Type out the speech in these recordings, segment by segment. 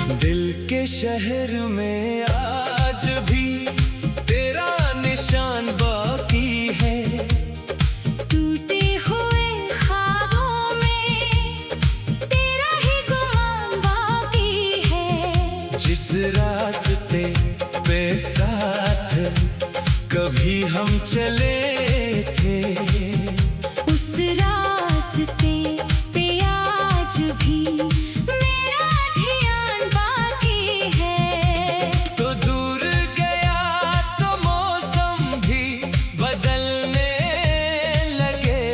दिल के शहर में आज भी तेरा निशान बाकी है। टूटे हुए ख्वाबों में तेरा ही गुमान बाकी है। जिस रास्ते पे साथ कभी हम चले थे, उस रास्ते पे आज भी मेरा ध्यान बाकी है। तो दूर गया तो मौसम भी बदलने लगे।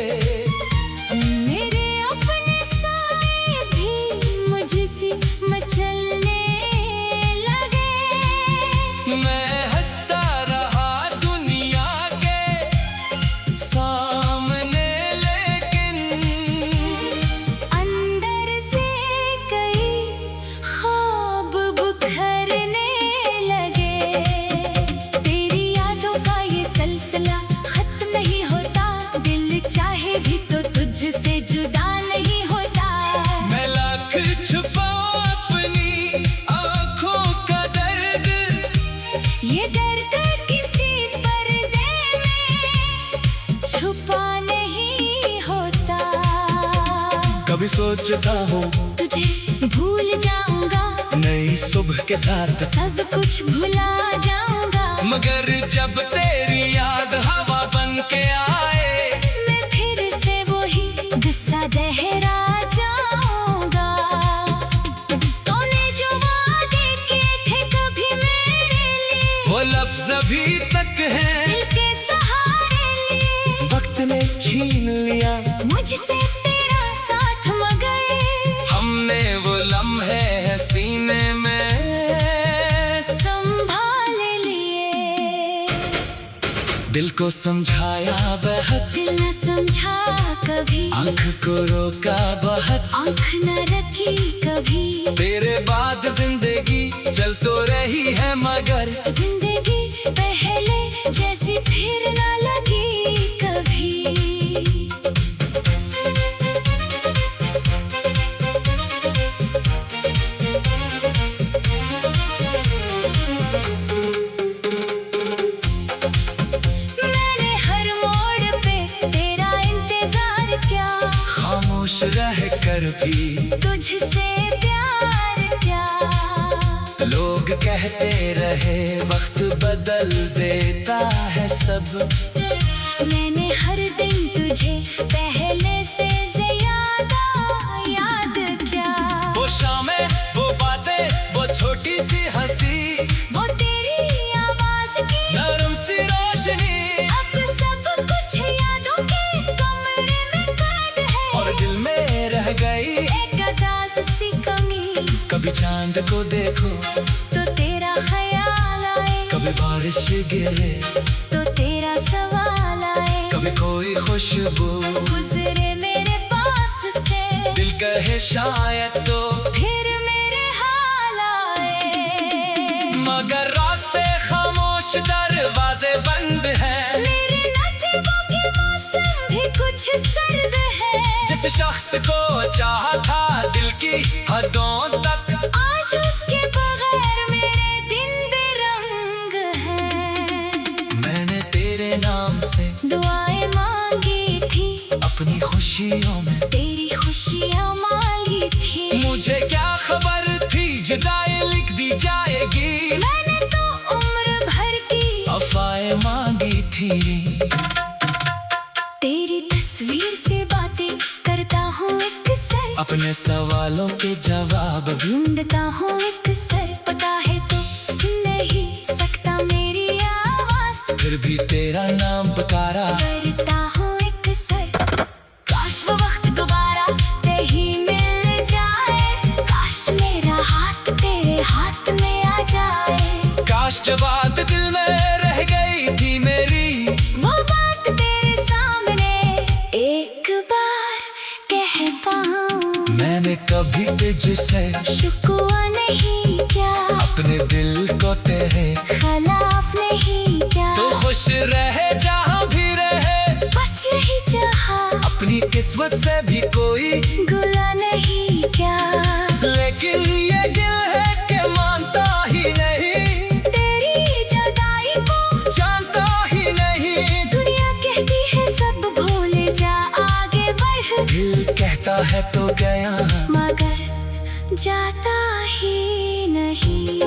मेरे अपने साए भी मुझसे मचलने लगे। मैं हंसता रहा दुनिया के सामने, लेकिन अंदर से कई ख्वाब बिखरने लगे। तेरी यादों का ये सिलसिला खत्म नहीं होता। दिल चाहे भी तो तुझसे जुदा नहीं होता। मैं लाख छुपाऊं अपनी आंखों का दर्द, ये दर्द किसी पर्दे में छुपा नहीं होता। कभी सोचता हूँ तुझे भूल जाऊंगा, नई सुबह के साथ, सब कुछ भुला जाऊंगा। मगर जब तेरी याद हवा बन के आए, मैं फिर से वही गुस्सा दोहरा जाऊंगा। तूने जो वादे किए थे कभी मेरे लिए, वो लफ्ज अभी तक हैं, दिल के सहारे लिए। वक्त ने छीन लिया मुझसे तेरा साथ, मगर हमने वो लम्हे हैं सीने में संभाल लिए। दिल को समझाया बहुत, दिल न समझा कभी, आंख को रोका बहुत। आंख न रखी कभी। तेरे बाद जिंदगी चल तो रही है, मगर जिंदगी पहले जैसी फिर ना लगी कभी। मैंने हर मोड़ पे तेरा इंतजार किया, खामोश रह कर भी तुझसे प्यार क्या। लोग कहते रहे वक्त बदल देता है सब। मैंने हर दिन तुझे पहले से ज्यादा याद किया। वो शामें, वो बातें, वो छोटी सी हंसी, वो तेरी आवाज की नरम सी रोशनी, अब सब कुछ यादों के कमरे में कैद है। और दिल में रह गई एक अदास सी कमी। कभी चांद को देखो तो तेरा ख्याल आए, कभी बारिश गिरे, तो तेरा सवाल आए। कभी कोई खुशबू गुजरे मेरे पास से, दिल कहे शायद तो, फिर मेरे हाल आए। मगर रास्ते खामोश, दरवाजे बंद हैं। मेरे नसीबों के मौसम भी कुछ सर्द है। जिस शख्स को चाहा था दिल की हदों तक, आज उसके बगैर मेरे दिन बेरंग हैं। मैंने तेरे नाम से दुआएं मांगी थी, अपनी खुशियों में तेरी खुशियाँ मांगी थी। मुझे क्या खबर थी जुदाई लिख दी जाएगी। मैंने तो उम्र भर की अफवाहें मांगी थी। तेरी तस्वीर से बातें करता हूँ एक सर, अपने सवालों के जवाब ढूंढता हूँ एक सर। पता है तो सुन नहीं सकता मेरी आवाज, फिर भी तेरा नाम पुकारा। करता हूँ एक सर। काश वो वक्त दोबारा कहीं मिल जाए, काश मेरा हाथ तेरे हाथ में आ जाए। काश जो बात दिल में रह गई थी मेरी, वो बात तेरे सामने एक बार कह पाऊं। मैंने कभी तुझसे शिकवा नहीं क्या, अपने दिल को तेरे खिलाफ नहीं क्या। तो खुश रहे जहाँ भी रहे, बस यही चाहा, अपनी किस्मत से भी कोई गुला नहीं क्या। लेकिन ये दिल है जाता ही नहीं।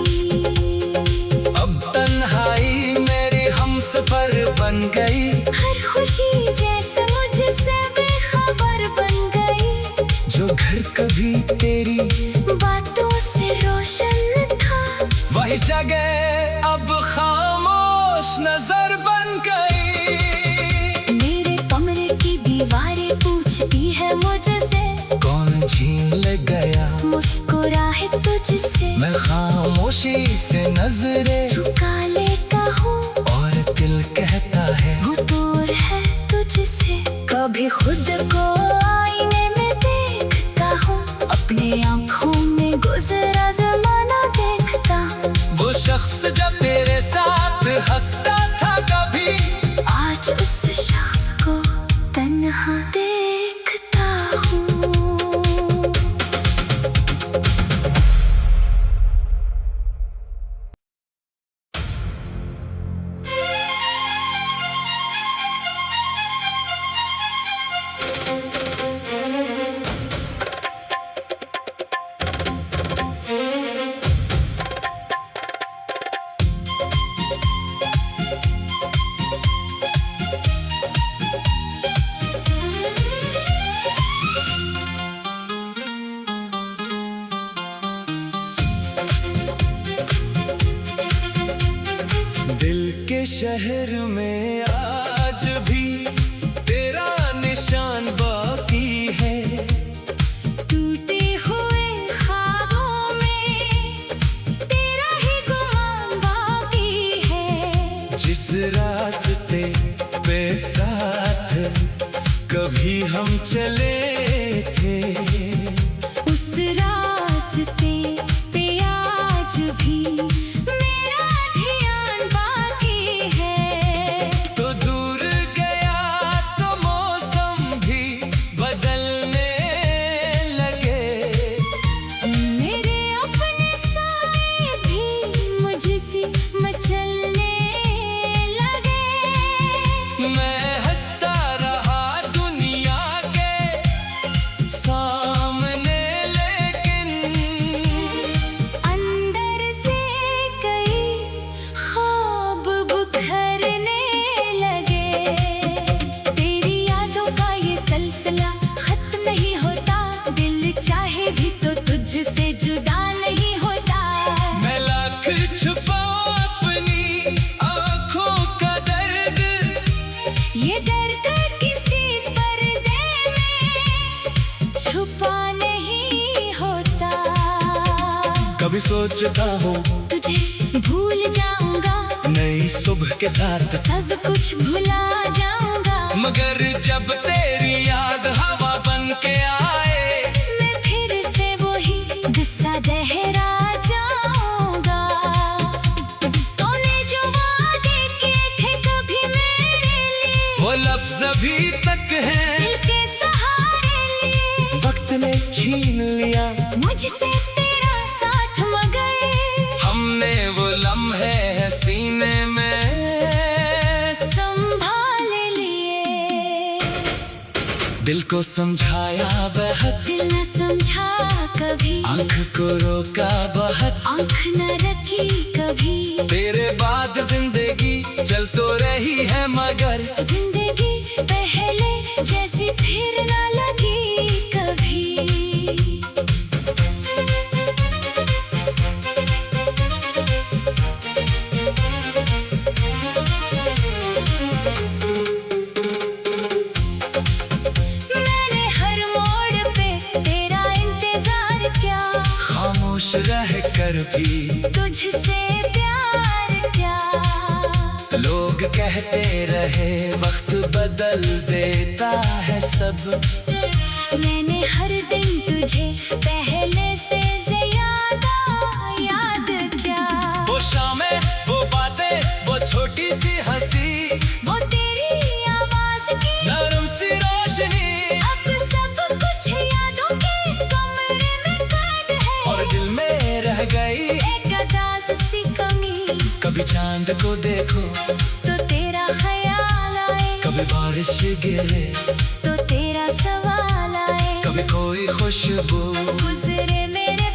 अब तन्हाई मेरी हमसफर बन गई, हर खुशी जैसे मुझसे बेखबर बन गई। जो घर कभी तेरी बातों से रोशन था, वही जगह अब खामोश नजर बन गई। मेरे कमरे की दीवारें पूछती है मुझसे, कौन छीन ले गया मुस्कुराए तुझसे। मैं खामोशी से नजरें झुका लेता हूँ और दिल कहता है वो दूर है तुझसे। कभी खुद को आईने में देखता हूँ, अपने आँखों में गुजरा जमाना देखता। वो शख्स जब तेरे साथ हंसता था कभी, आज उस शख्स को तन्हा देखता हूँ। दिल के शहर में आज भी तेरा निशान बाकी है। टूटे हुए ख्वाबों में तेरा ही गुमान बाकी है। जिस रास्ते पे साथ कभी हम चले थे, उस रास्ते पे आज भी मेरा ध्यान बाकी है। तो दूर गया तो मौसम भी बदलने लगे। मेरे अपने साए भी मुझसे मचलने लगे। मैं हंसता रहा दुनिया के सामने, लेकिन अंदर से कई ख्वाब बिखरने लगे। तेरी यादों का ये सिलसिला खत्म नहीं होता, दिल चाहे भी तो तुझसे जुदा नहीं होता। मैं लाख छुपाऊं अपनी आंखों का दर्द, ये दर्द किसी पर्दे में छुपा नहीं होता। कभी सोचता हूँ तुझे भूल जाऊंगा, नई सुबह के साथ, सब कुछ भुला जाऊंगा। मगर जब तेरी याद हवा बन के आए, मैं फिर से वही गुस्सा दहरा जाऊंगा। तूने जो वादे किए थे कभी मेरे लिए, वो लफ्ज अभी तक हैं, दिल के सहारे लिए। वक्त ने छीन लिया मुझसे तेरा साथ, मगर हमने वो लम्हे सीने में संभाल लिए। दिल को समझाया बहुत, दिल न समझा कभी, आंख को रोका बहुत। आंख न रखी कभी। तेरे बाद जिंदगी चल तो रही है, मगर जिंदगी पहले जैसी फिर ना लगी कभी। मैंने हर मोड़ पे तेरा इंतजार किया, खामोश रह कर भी तुझसे प्यार क्या। लोग कहते रहे वक्त बदल देता है सब। मैंने हर दिन तुझे पहले से ज्यादा याद किया। वो शामें, वो बातें, वो छोटी सी हंसी, वो तेरी आवाज की नरम सी रोशनी, अब सब कुछ यादों के कमरे में कैद है। और दिल में रह गई एक अदास सी कमी। कभी चांद को देखो तो तेरा ख्याल आए, कभी बारिश गिरे तो तेरा सवाल आए। कभी कोई खुशबू गुजरे मेरे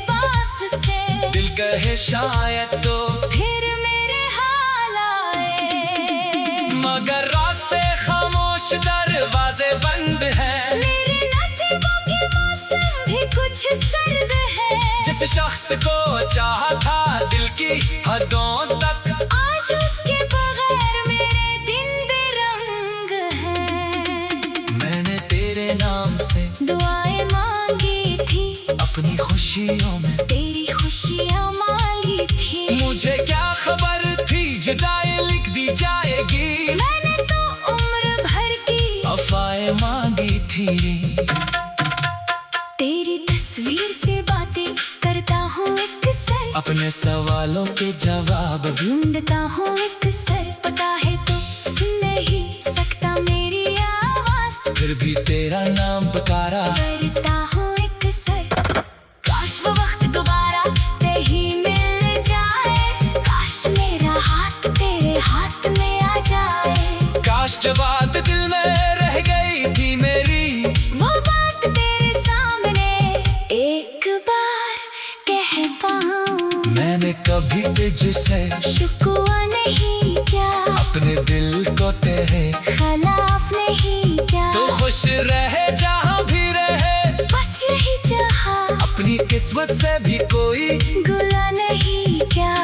शायद तो फिर मेरे हाल आए। मगर रास्ते खामोश, दरवाजे बंद हैं। मेरे नसीबों के मौसम भी कुछ सर्द है। जिस शख्स को चाहा था दिल की हदों तक, आज उसके बगैर मेरे दिन बेरंग हैं। मैंने तेरे नाम से दुआएं मांगी थी, अपनी खुशियों में तेरी खुशियाँ मांगी थी। मुझे क्या खबर थी जुदाई लिख दी जाएगी। मैंने तो उम्र भर की अफवाहें मांगी थी। तेरी तस्वीर से बातें करता हूँ अक्सर, अपने सवालों के जवाब ढूंढता हूँ अक्सर। पता है तो सुन नहीं सकता मेरी आवाज, फिर भी तेरा नाम पुकारा। करता हूँ अक्सर। काश वो वक्त दोबारा कहीं मिल जाए, काश मेरा हाथ तेरे हाथ में आ जाए। काश जब बात दिल में रह गई थी मेरी, वो बात तेरे सामने एक बार कह पाऊं। मैंने कभी तुझसे शिकवा नहीं क्या, अपने दिल को तेरे खिलाफ नहीं क्या। तो खुश रहे जहाँ भी रहे, बस यही चाहा, अपनी किस्मत से भी कोई गुला नहीं क्या।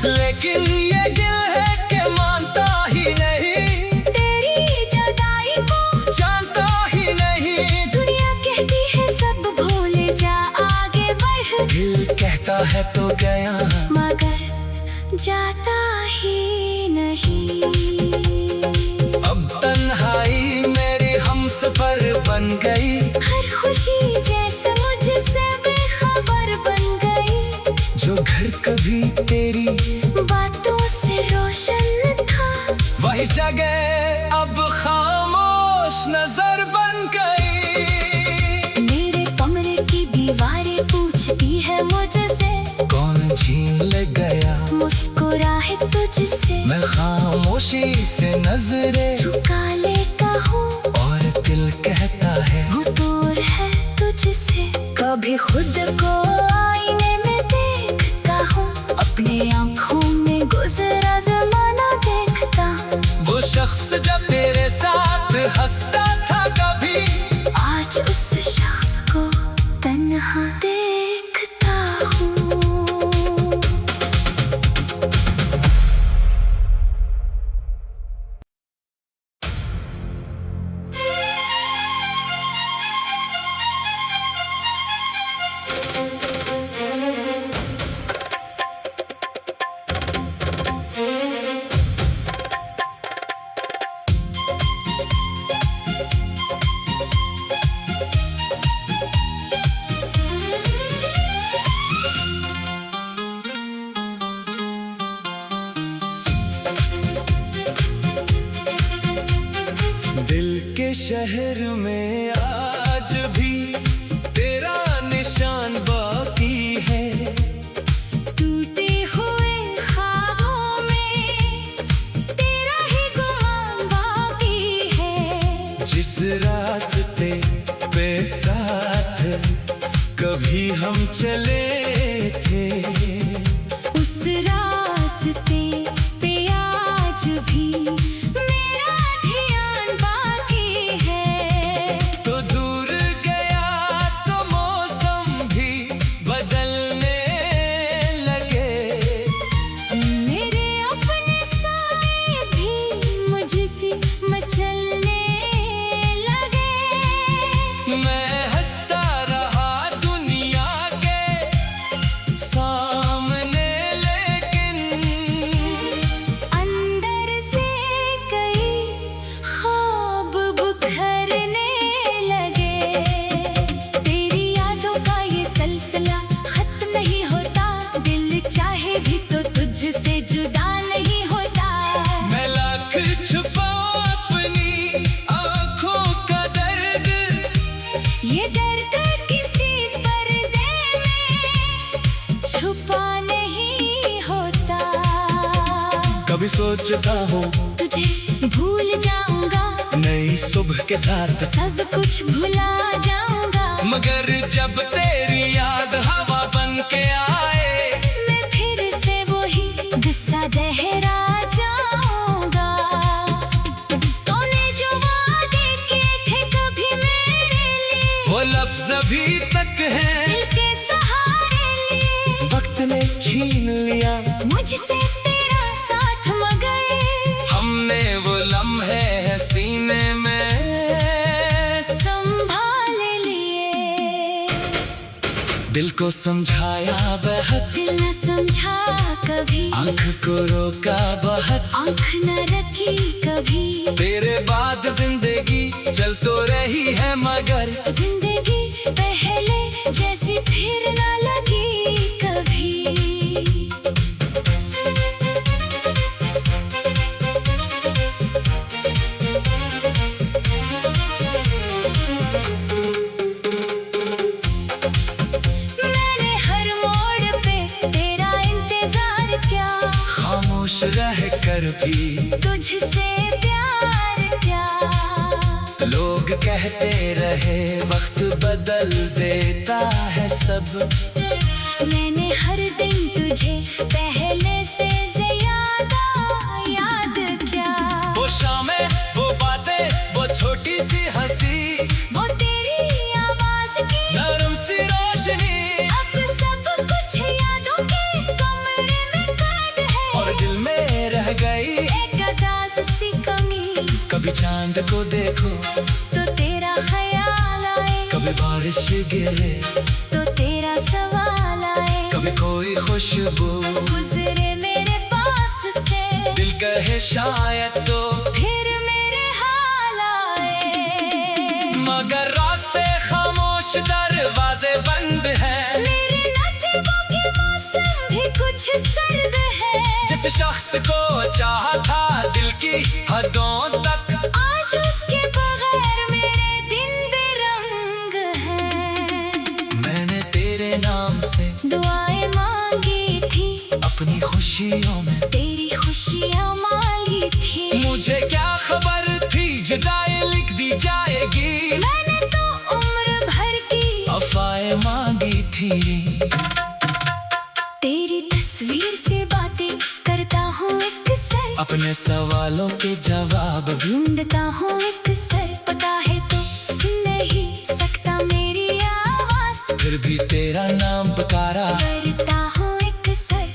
लेकिन ये दिल है कि मानता ही नहीं, तेरी जुदाई को जानता ही नहीं। दुनिया कहती है सब भूल जा, आगे बढ़। दिल कहता है तो गया, मगर जाता ही नहीं। अब तन्हाई मेरी हमसफर बन गई। हर खुशी जैसे मुझसे बेखबर बन गई। जो घर कभी तेरी बातों से रोशन था, वही जगह अब खामोश नजर बन गई। मेरे कमरे की दीवारें पूछती है मुझसे, कौन छीन ले गया मुस्कुराए तुझसे। मैं खामोशी से नजरें झुका लेता हूँ, और दिल कहता है वो दूर है तुझसे। कभी खुद को आईने में देखता हूँ, अपने आंखों में गुजरा जमाना देखता। वो शख्स जब तेरे साथ हंसता था कभी, आज उस शख्स को तन्हा देखता हूँ। दिल के शहर में आज भी तेरा निशान बाकी है। टूटे हुए ख्वाबों में तेरा ही गुमान बाकी है। जिस रास्ते पे साथ कभी हम चले थे, उस रास्ते पे आज भी मेरा ध्यान बाकी है। तो दूर गया तो मौसम भी बदलने लगे। मेरे अपने साए भी मुझसे मचलने लगे। मैं हंसता रहा दुनिया के सामने, लेकिन अंदर से कई ख्वाब बुखरने लगे। तेरी यादों का ये सिलसिला खत्म नहीं होता, दिल चाहे भी तो तुझसे जुदा नहीं होता। मैं लाख छुपाऊं अपनी आंखों का दर्द, ये दर्द किसी पर्दे में छुपा नहीं होता। कभी सोचता हूँ तुझे भूल जाऊंगा, नई सुबह के साथ, सब कुछ भुला जाऊंगा। मगर जब तेरी याद हवा बन के आए, मैं फिर छीन लिया मुझसे तेरा साथ मगर हमने वो लम्हे हैं सीने में संभाल लिए। दिल को समझाया बहुत दिल न समझा कभी, आंख को रोका बहुत आंख न रखी कभी। तेरे बाद जिंदगी चल तो रही है मगर जिंदगी पहले जैसी फिर न लगी कभी। मैंने हर मोड़ पे तेरा इंतजार किया, खामोश रह कर भी तुझसे प्यार क्या। लोग कहते रहे वक्त बदल देता है सब, मैंने हर दिन तुझे पहले से ज्यादा याद किया। वो शामें वो बातें वो छोटी सी हंसी वो तेरी आवाज की नरम सी रोशनी अब सब कुछ यादों के कमरे में कैद है। और दिल में रह गई एक अदास सी कमी, कभी चांद को देखो तो तेरा ख्याल आए, कभी बारिश गिरे तो तेरा सवाल आए। कभी कोई खुशबू गुजरे मेरे पास से, दिल कहे शायद तो फिर मेरे हाल आए। मगर रास्ते खामोश दरवाजे बंद हैं। मेरे नसीबों के मौसम भी कुछ सर्द है। जिस शख्स को चाहा था दिल की हदों तक, आज उसके बगैर मेरे दिन बेरंग हैं। मैंने तेरे नाम से दुआएं मांगी थी, अपनी खुशियों में तेरी खुशियाँ मांगी थी। मुझे क्या खबर थी जुदाई लिख दी जाएगी। मैंने तो उम्र भर की अफवाहें मांगी थी। तेरी तस्वीर से बातें करता हूँ एक सर, अपने सवालों के जवाब ढूंढता हूँ एक सर। पता है तो सुन नहीं सकता मेरी आवाज, फिर भी तेरा नाम पुकारा। करता हूँ एक सर।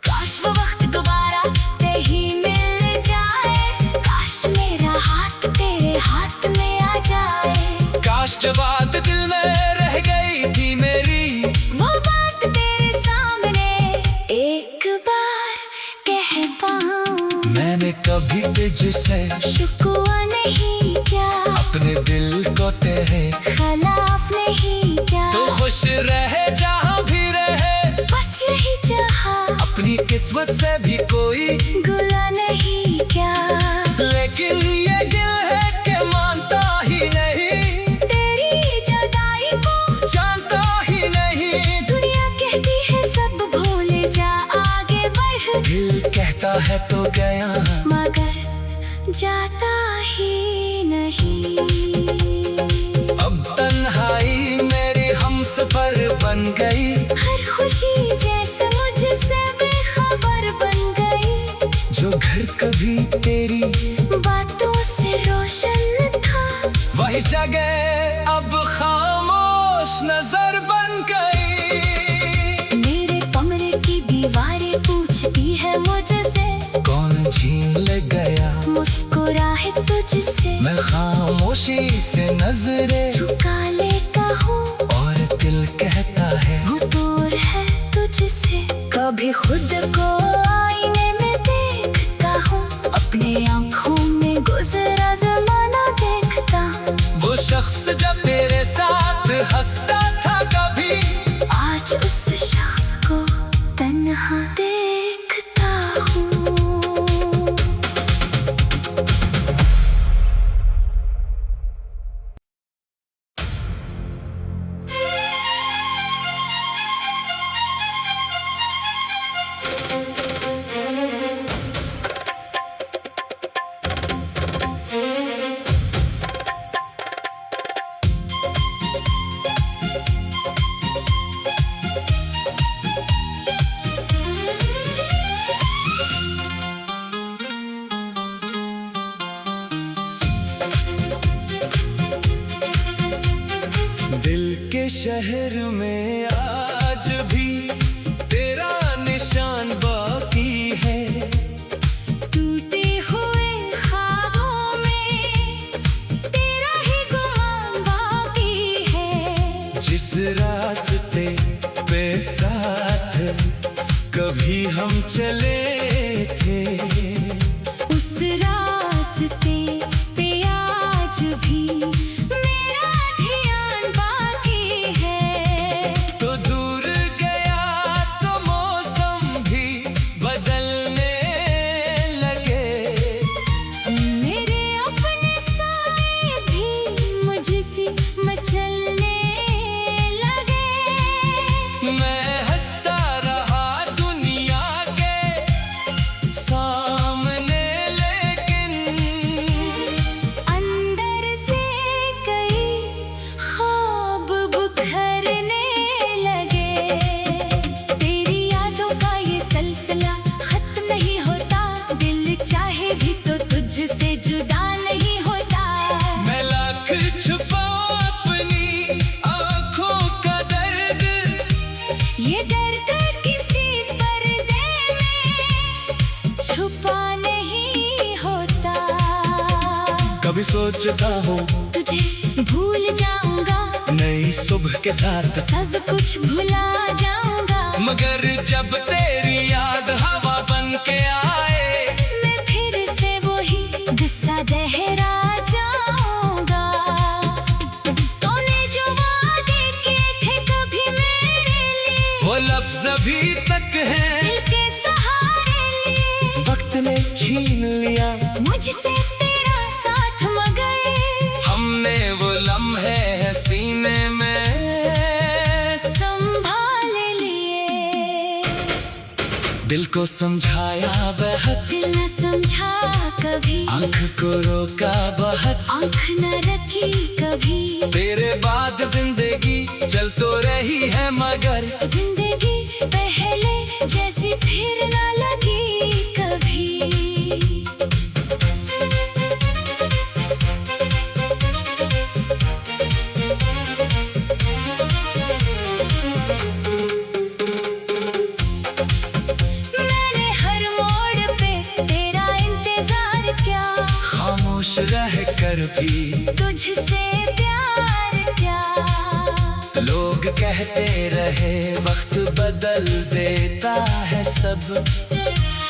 काश वो वक्त दोबारा कहीं मिल जाए, काश मेरा हाथ तेरे हाथ में आ जाए। काश जो बात दिल में रह गई थी मेरी, वो बात तेरे सामने एक बार कह पाऊं। मैंने कभी तुझसे शिकवा नहीं क्या, अपने दिल को तेरे खिलाफ नहीं क्या। तो खुश रहे जहाँ भी रहे, बस यही चाहा, अपनी किस्मत से भी कोई गुला नहीं क्या। लेकिन ये दिल है कि मानता ही नहीं, तेरी जुदाई को जानता ही नहीं। दुनिया कहती है सब भूल जा, आगे बढ़। दिल कहता है तो गया, मगर जाता ही नहीं। अब तन्हाई मेरी हमसफर बन गई। हर खुशी जैसे मुझसे बेखबर बन गई, जो घर कभी तेरी बातों से रोशन था, वही जगह अब खामोश नजर बन गई। मेरे कमरे की दीवारें पूछती है मुझसे, कौन छीन ले गया मुस्कुराए तुझसे। मैं खामोशी से नजरें झुका लेता हूँ और दिल कहता है हूँ दूर है तुझसे। कभी खुद को आईने में देखता हूँ, अपने आंखों में गुजरा जमाना देखता। वो शख्स जब तेरे साथ हंसता था कभी, आज उस शख्स को तन्हा देखता हूँ। दिल के शहर में आज भी तेरा तेरे साथ कभी हम चले थे, उस रास्ते पे आज भी मेरा ध्यान बाकी है। तो दूर गया तो मौसम भी बदलने लगे, मेरे अपने साए भी मुझसे मचलने लगे। मैं हंसता रहा दुनिया के सामने, लेकिन अंदर से कई ख्वाब बिखरने लगे। तेरी यादों का ये सिलसिला खत्म नहीं होता, दिल चाहे भी तो तुझसे जुदा नहीं होता। मैं लाख छुपाऊं अपनी आंखों का दर्द, ये दर्द किसी पर्दे में छुपा नहीं होता। कभी सोचता हूँ तुझे भूल जाऊंगा, नई सुबह के साथ, सब कुछ भुला जाऊंगा। मगर जब तेरी याद हवा बन के आए, मैं फिर से वही गुस्सा दोहरा जाऊंगा। तूने जो वादे किए थे कभी मेरे लिए, वो लफ्ज अभी तक हैं, दिल के सहारे लिए। वक्त ने छीन लिया मुझसे तेरा साथ, मगर हमने वो लम्हे हैं सीने में संभाल लिए। दिल को समझाया बहुत, दिल न समझा कभी, आंख को रोका बहुत, आंख न रखी कभी। तेरे बाद जिंदगी चल तो रही है, मगर जिंदगी पहले जैसी फिर न लगी कभी। मैंने हर मोड़ पे तेरा इंतजार किया, खामोश रह कर भी तुझसे प्यार क्या। लोग कहते रहे वक्त बदल देता है सब,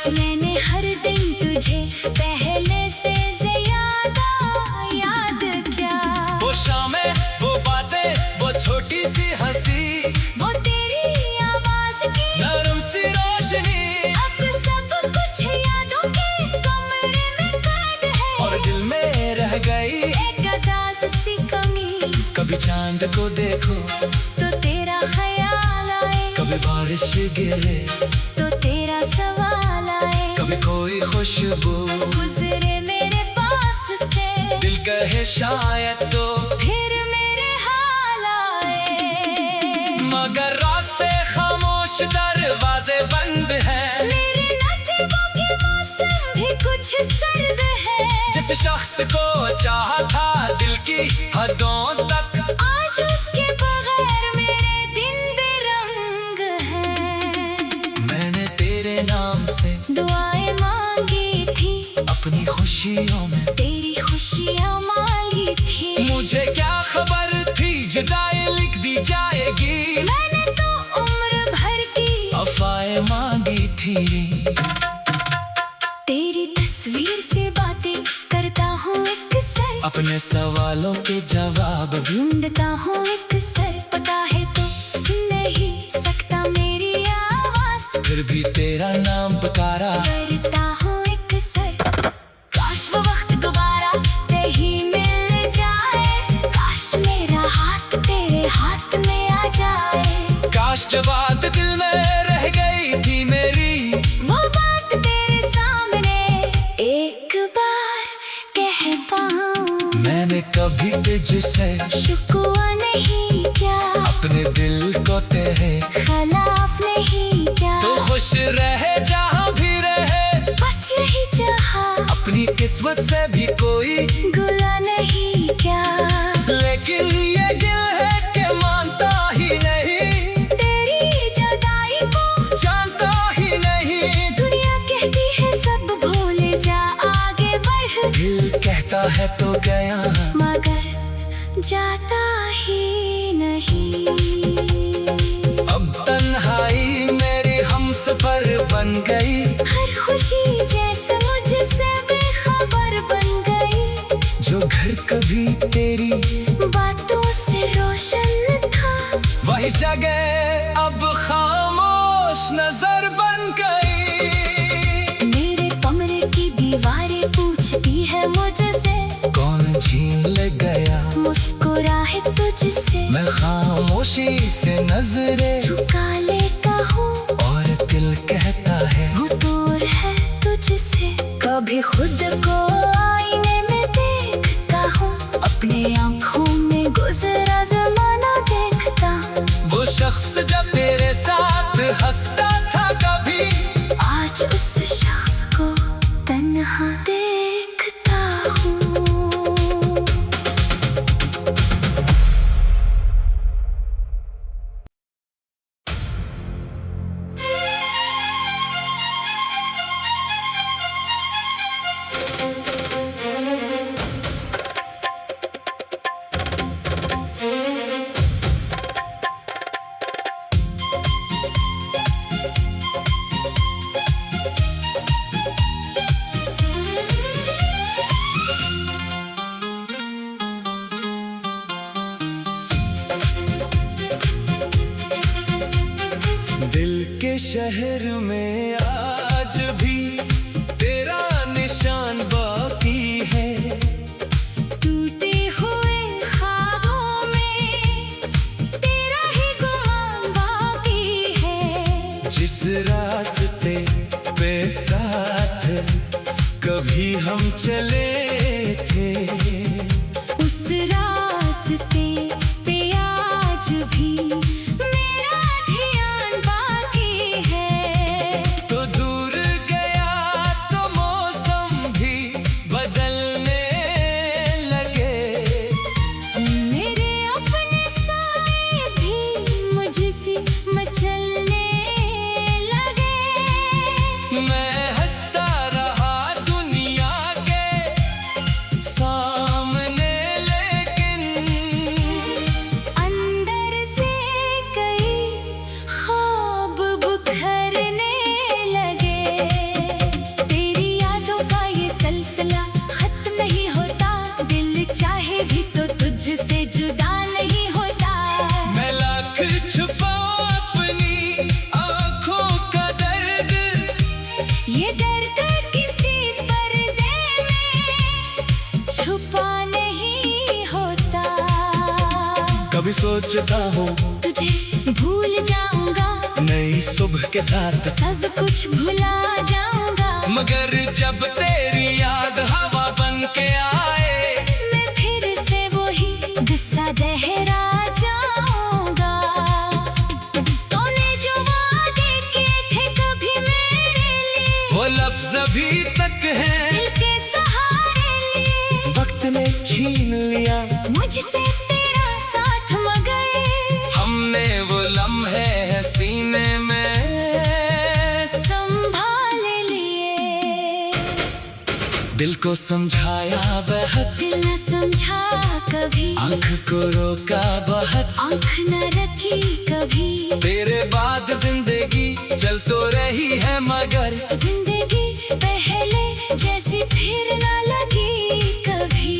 मैंने हर दिन तुझे पहले से ज्यादा याद किया। वो शामें, वो बातें, वो छोटी सी हंसी, वो तेरी आवाज की नरम सी रोशनी, अब सब कुछ यादों के कमरे में कैद है। और दिल में रह गई एक अदास सी कमी, कभी चांद को देखो तो तेरा ख्याल आए, कभी बारिश गिरे, तो तेरा सवाल आए। कभी कोई खुशबू गुजरे मेरे पास से, दिल कहे शायद तो, फिर मेरे हाल आए। मगर रास्ते खामोश, दरवाजे बंद हैं। मेरे नसीबों के मौसम भी कुछ सर्द है। जिस शख्स को चाहा था दिल की हदों तक, आज उसके बगैर मेरे दिन बेरंग हैं। मैंने तेरे नाम से दुआएं मांगी थी, अपनी खुशियों में तेरी खुशियाँ मांगी थी। मुझे क्या खबर थी जुदाई लिख दी जाएगी, मैंने तो उम्र भर की अफवाहें मांगी थी। तेरी तस्वीर से बातें करता हूँ अक्सर, अपने सवालों के जवाब ढूंढता हूँ अक्सर। पता है तो सुन नहीं सकता मेरी आवाज, फिर भी तेरा नाम पुकारा। करता हूँ अक्सर। काश वो वक्त दोबारा कहीं मिल जाए, काश मेरा हाथ तेरे हाथ में आ जाए। काश जो बात दिल में रह गई थी मेरी, वो बात तेरे सामने एक बार कह पाऊं। मैंने कभी तुझसे शिकवा नहीं क्या, अपने दिल को तेरे खिलाफ नहीं क्या। तो खुश रहे जहाँ भी रहे, बस यही चाहा, अपनी किस्मत से भी कोई गुला नहीं क्या। लेकिन ये दिल है कि मानता ही नहीं, तेरी जुदाई को जानता ही नहीं। दुनिया कहती है सब भूल जा, आगे बढ़। दिल कहता है तो गया, मगर जाता ही नहीं। अब तन खुशी जैसे मुझसे बेखबर बन गई। जो घर कभी तेरी बातों से रोशन था, वही जगह अब खामोश नजर बन गई। मेरे कमरे की दीवारें पूछती है मुझसे, कौन छीन ले गया मुस्कुराए तुझसे। मैं खामोशी से नजरें झुका लेता हूँ और दिल कहता है वो दूर है तुझसे। कभी खुद को आईने में देखता हूँ, अपने आंखों में गुजरा जमाना देखता। वो शख्स जब तेरे साथ हंसता था कभी, आज उस शख्स को तन्हा देखता हूँ। दिल के शहर में आज भी तेरा निशान बाकी है। टूटे हुए ख्वाबों में तेरा ही गुमान बाकी है। जिस रास्ते पे साथ कभी हम चले थे, उस रास्ते पे आज भी मेरा ध्यान बाकी है। तो दूर गया तो मौसम भी बदलने लगे। मेरे अपने साए भी मुझसे मचलने लगे। मैं हंसता रहा दुनिया के सामने, लेकिन अंदर से कई ख्वाब बिखरने लगे। तेरी यादों का ये सिलसिला खत्म नहीं होता, दिल चाहे भी तो तुझसे जुदा नहीं होता। मैं लाख छुपाऊं अपनी आंखों का दर्द, ये दर्द किसी पर्दे में छुपा नहीं होता। कभी सोचता हूँ तुझे भूल जाऊंगा, नई सुबह के साथ, सब कुछ भुला जाऊंगा। मगर जब तेरी याद हवा बन के आए, मैं फिर से वही गुस्सा दहरा जाऊंगा। तूने जो वादे किए थे कभी मेरे लिए, वो लफ्ज अभी तक हैं, दिल के सहारे लिए। वक्त ने छीन लिया मुझसे तेरा साथ, मगर हमने वो लम्हे सीने में संभाल लिए। दिल को समझाया बहुत, दिल न समझा कभी, आंख को रोका बहुत। आंख न रखी कभी। तेरे बाद जिंदगी चल तो रही है, मगर जिंदगी पहले जैसी फिर न लगी कभी।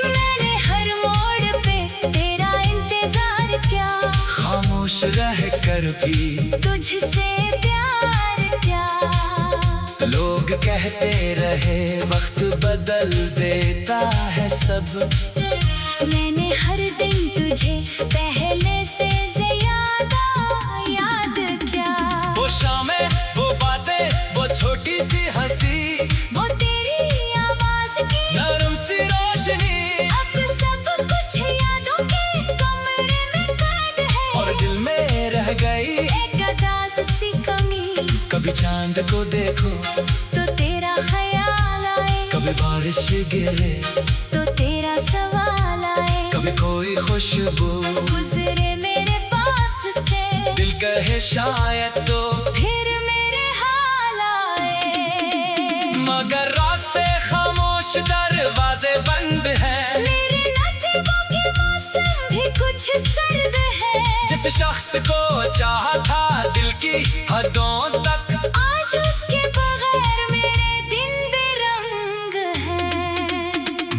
मैंने हर मोड़ पे तेरा इंतजार किया, खामोश रह कर भी तुझसे प्यार क्या। लोग कहते रहे वक्त बदल देता है सब। मैंने हर दिन तुझे पहले से ज्यादा याद किया। वो शामें, वो बातें, वो छोटी सी हंसी, वो तेरी आवाज की नरम सी रोशनी, अब सब कुछ यादों के कमरे में कैद है। और दिल में रह गई एक अदास सी कमी। कभी चांद को देखो तो तेरा ख्याल आए, कभी बारिश गिरे, तो तेरा सवाल आए। कभी कोई खुशबू गुजरे मेरे पास से, दिल कहे शायद तो फिर मेरे हाल आए। मगर रात से खामोश दरवाजे बंद हैं। मेरे नसीबों के मौसम भी कुछ सर्द है। जिस शख्स को चाहा था दिल की हदों तक, आज उसके बगैर मेरे दिन बेरंग है।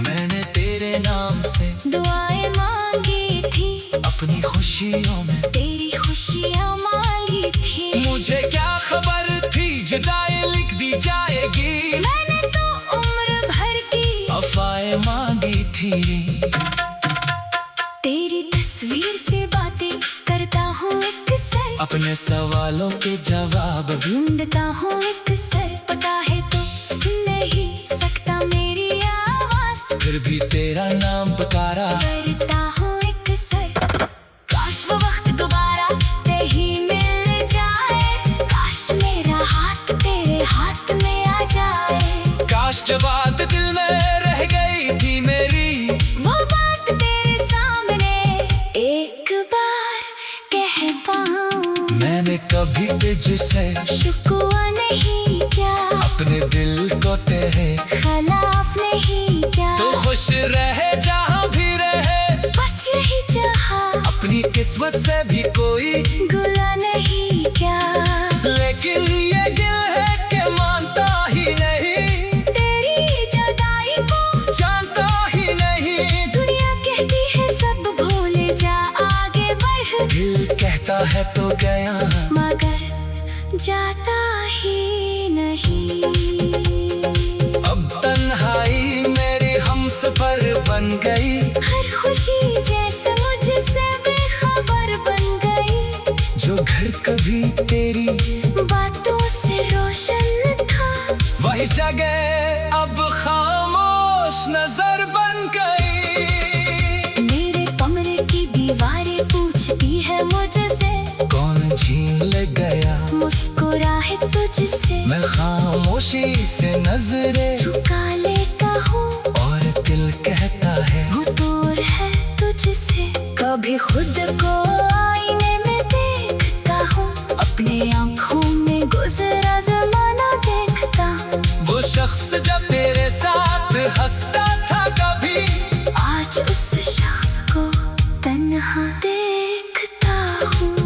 मैंने तेरे नाम से दुआएं मांगी थी, अपनी खुशियों में तेरी खुशियाँ मांगी थी। मुझे क्या खबर थी जुदाई लिख दी जाएगी। मैंने तो उम्र भर की अफवाहें मांगी थी। तेरी तस्वीर से बातें करता हूँ एक सर, अपने सवालों के जवाब ढूंढता हूँ एक सर। पता है तो सुन नहीं सकता मेरी आवाज, फिर भी तेरा नाम पुकारा। करता हूँ एक सर। काश वो वक्त दोबारा नहीं मिल जाए, काश मेरा हाथ तेरे हाथ में आ जाए। काश जो बात दिल में रह गई थी मेरी, वो बात तेरे सामने एक बार कह पाऊं। मैंने कभी तुझसे शिकवा नहीं क्या, अपने दिल को तेरे खिलाफ नहीं क्या। तो खुश रहे जहाँ भी रहे, बस यही चाहा, अपनी किस्मत से भी कोई गुला नहीं क्या। लेकिन ये दिल है कि मानता ही नहीं, तेरी जुदाई को जानता ही नहीं। दुनिया कहती है सब भूल जा, आगे बढ़। दिल कहता है तो गया, मगर जाता ही नहीं। अब तन्हाई मेरी हमसफर बन गई। हर खुशी जैसे मुझसे बेखबर बन गई। जो घर कभी तेरी बातों से रोशन था, वही जगह अब खामोश नजर बन गई। मेरे कमरे की दीवारें पूछती है मुझसे, कौन छीन ले गया मुस्कुराए तुझसे। मैं खामोशी से नजरें झुका लेता हूँ और दिल कहता है वो दूर है तुझसे। कभी खुद को आईने में देखता हूँ, अपने आंखों में गुजरा जमाना देखता। वो शख्स जब तेरे साथ हंसता था कभी, आज उस शख्स को तन्हा देखता हूँ।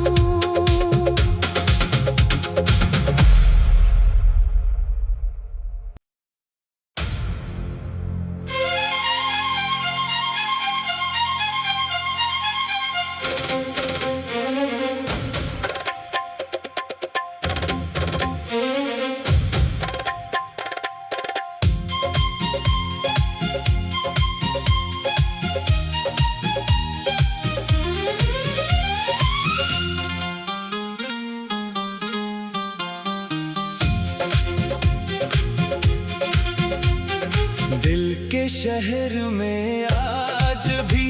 दिल के शहर में आज भी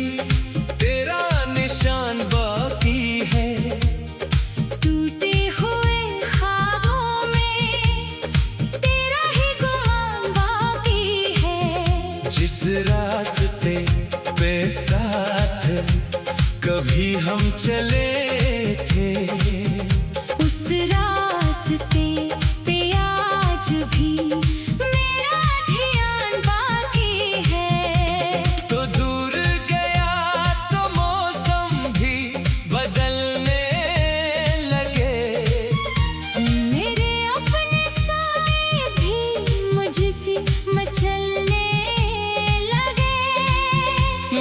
तेरा निशान बाकी है। टूटे हुए ख्वाबों में तेरा ही गुमान बाकी है। जिस रास्ते पे साथ कभी हम चले थे, उस रास्ते पे आज भी मेरा ध्यान बाकी है। तो दूर गया तो मौसम भी बदलने लगे। मेरे अपने साए भी मुझसे मचलने लगे।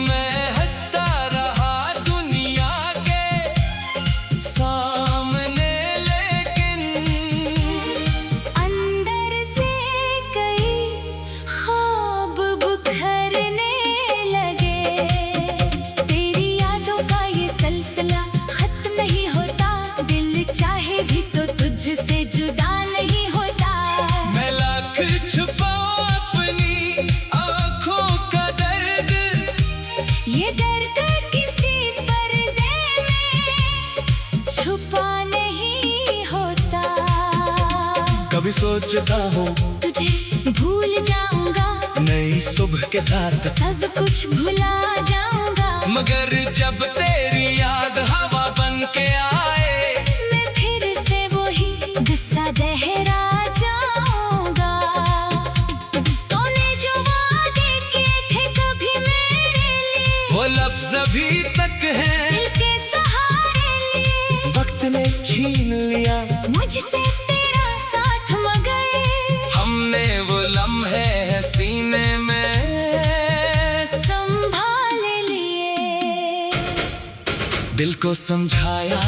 मैं हंसता रहा दुनिया के सामने, लेकिन अंदर से कई ख्वाब बिखरने लगे। तेरी यादों का ये सिलसिला खत्म नहीं होता, दिल चाहे भी तो तुझसे जुदा नहीं होता। मैं लाख छुपाऊं अपनी आंखों का दर्द, ये दर्द किसी पर्दे में छुपा नहीं होता। कभी सोचता हूँ तुझे भूल जाऊंगा, नई सुबह के साथ, सब कुछ भुला जाऊंगा। मगर जब तेरी याद हवा बन के आए, मैं फिर से वही गुस्सा दहरा जाऊंगा। तूने जो वादे किए अभी तक हैं। दिल के सहारे लिए वक्त ने छीन लिया मुझसे तेरा साथ, मगर हमने वो लम्हे हैं सीने में संभाल लिए। दिल को समझाया